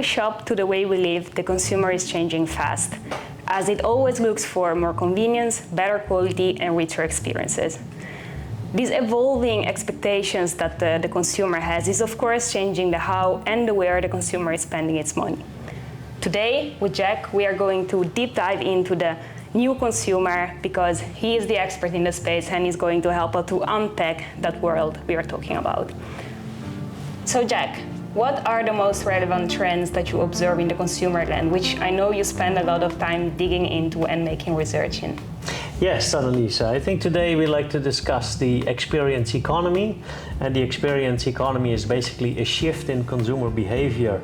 we shop to the way we live, the consumer is changing fast, as it always looks for more convenience, better quality, and richer experiences. These evolving expectations that the consumer has is of course changing the how and the where the consumer is spending its money. Today, with Jack, we are going to deep dive into the new consumer because he is the expert in the space and he's going to help us to unpack that world we are talking about. So Jack, what are the most relevant trends that you observe in the consumer land, which I know you spend a lot of time digging into and making research in? Yes, certainly. So I think today we'd like to discuss the experience economy. And the experience economy is basically a shift in consumer behavior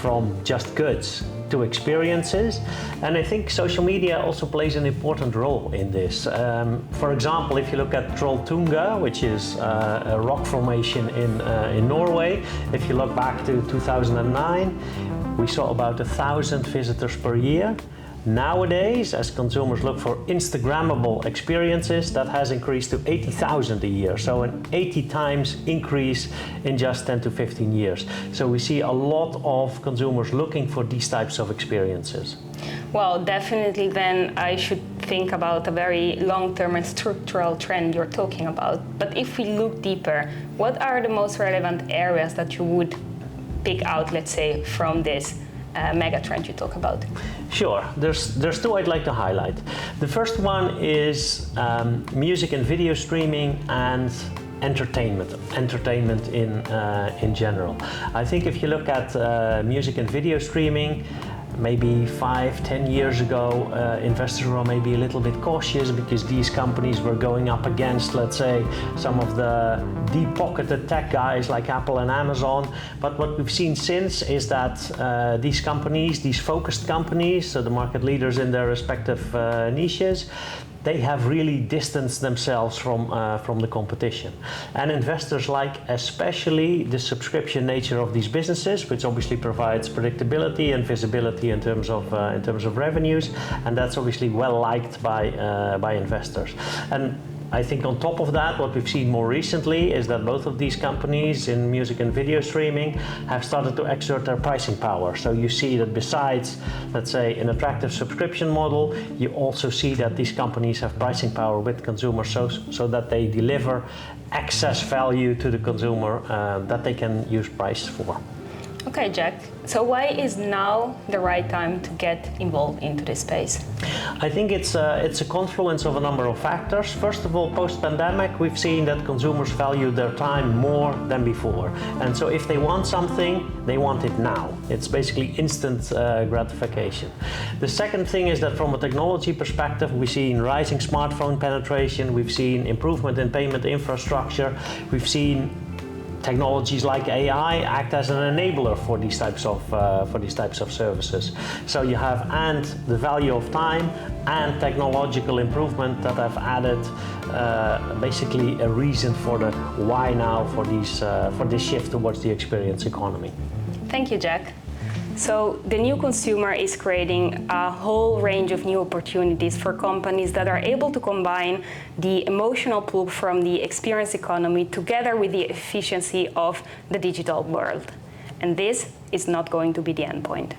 from just goods to experiences. And I think social media also plays an important role in this. For example, if you look at Trolltunga, which is a rock formation in Norway, if you look back to 2009, we saw about 1,000 visitors per year. Nowadays, as consumers look for Instagrammable experiences, that has increased to 80,000 a year. So an 80 times increase in just 10 to 15 years. So we see a lot of consumers looking for these types of experiences. Well, definitely then I should think about a very long-term and structural trend you're talking about. But if we look deeper, what are the most relevant areas that you would pick out, let's say, from this mega trend you talk about? Sure, there's two I'd like to highlight. The first one is music and video streaming and entertainment in general. I think if you look at music and video streaming, maybe 5-10 years ago, investors were maybe a little bit cautious because these companies were going up against, let's say, some of the deep-pocketed tech guys like Apple and Amazon. But what we've seen since is that these companies, these focused companies, so the market leaders in their respective niches, they have really distanced themselves from the competition. And investors like especially the subscription nature of these businesses, which obviously provides predictability and visibility in terms of revenues, and that's obviously well liked by investors. And I think on top of that, what we've seen more recently is that both of these companies in music and video streaming have started to exert their pricing power. So you see that besides, let's say, an attractive subscription model, you also see that these companies have pricing power with consumers so that they deliver excess value to the consumer that they can use price for. Okay, Jack. So why is now the right time to get involved into this space? I think it's a confluence of a number of factors. First of all, post-pandemic, we've seen that consumers value their time more than before. And so if they want something, they want it now. It's basically instant gratification. The second thing is that from a technology perspective, we've seen rising smartphone penetration, we've seen improvement in payment infrastructure, we've seen technologies like AI act as an enabler for these types of services. So you have and the value of time and technological improvement that have added basically a reason for the why now for this shift towards the experience economy. Thank you, Jack. So the new consumer is creating a whole range of new opportunities for companies that are able to combine the emotional pull from the experience economy together with the efficiency of the digital world. And this is not going to be the end point.